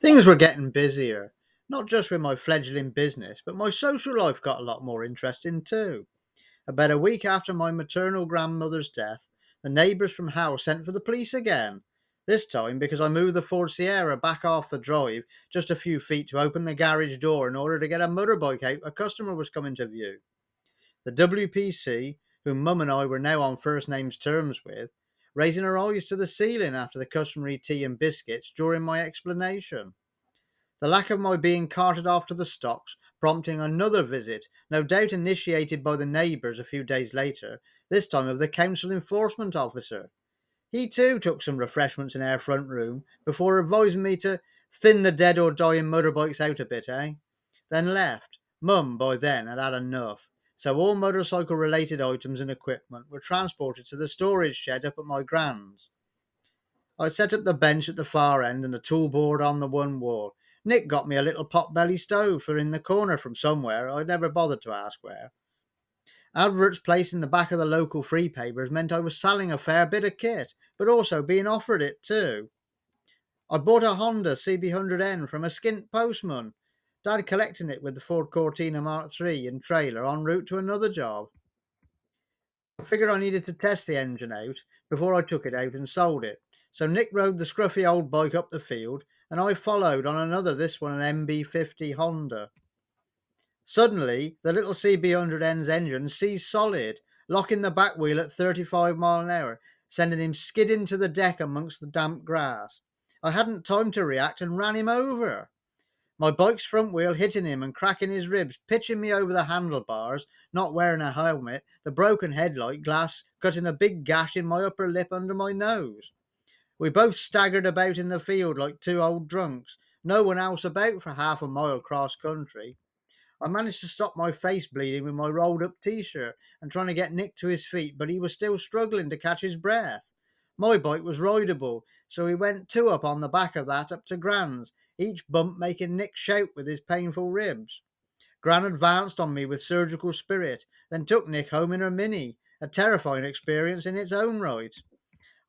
Things were getting busier, not just with my fledgling business, but my social life got a lot more interesting too. About a week after my maternal grandmother's death, the neighbours from house sent for the police again. This time because I moved the Ford Sierra back off the drive just a few feet to open the garage door in order to get a motorbike out a customer was coming to view. The WPC, whom Mum and I were now on first names terms with, raising her eyes to the ceiling after the customary tea and biscuits during my explanation. The lack of my being carted off to the stocks prompting another visit, no doubt initiated by the neighbours a few days later, this time of the council enforcement officer. He too took some refreshments in our front room before advising me to thin the dead or dying motorbikes out a bit, then left. Mum, by then, had had enough, so all motorcycle related items and equipment were transported to the storage shed up at my grand's. I set up the bench at the far end and a tool board on the one wall. Nick got me a little pot-belly stove for in the corner from somewhere, I never bothered to ask where. Adverts placed in the back of the local free papers meant I was selling a fair bit of kit, but also being offered it too. I bought a Honda CB100n from a skint postman. Dad collecting it with the Ford Cortina Mark III and trailer en route to another job. I figured I needed to test the engine out before I took it out and sold it. So Nick rode the scruffy old bike up the field, and I followed on another, this one an MB50 Honda. Suddenly, the little CB100n's engine seized solid, locking the back wheel at 35 miles an hour, sending him skidding to the deck amongst the damp grass. I hadn't time to react and ran him over. My bike's front wheel hitting him and cracking his ribs, pitching me over the handlebars, not wearing a helmet, the broken headlight glass cutting a big gash in my upper lip under my nose. We both staggered about in the field like two old drunks, no one else about for half a mile cross country. I managed to stop my face bleeding with my rolled up t-shirt and trying to get Nick to his feet, but he was still struggling to catch his breath. My bike was rideable, so we went two up on the back of that up to Gran's, each bump making Nick shout with his painful ribs. Gran advanced on me with surgical spirit, then took Nick home in her Mini, a terrifying experience in its own right.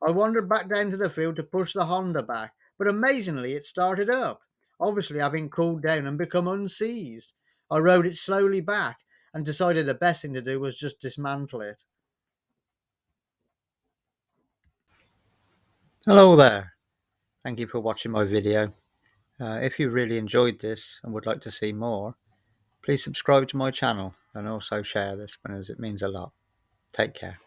I wandered back down to the field to push the Honda back, but amazingly it started up, obviously having cooled down and become unseized. I rode it slowly back and decided the best thing to do was just dismantle it. Hello there. Thank you for watching my video. If you really enjoyed this and would like to see more, please subscribe to my channel and also share this, as it means a lot. Take care.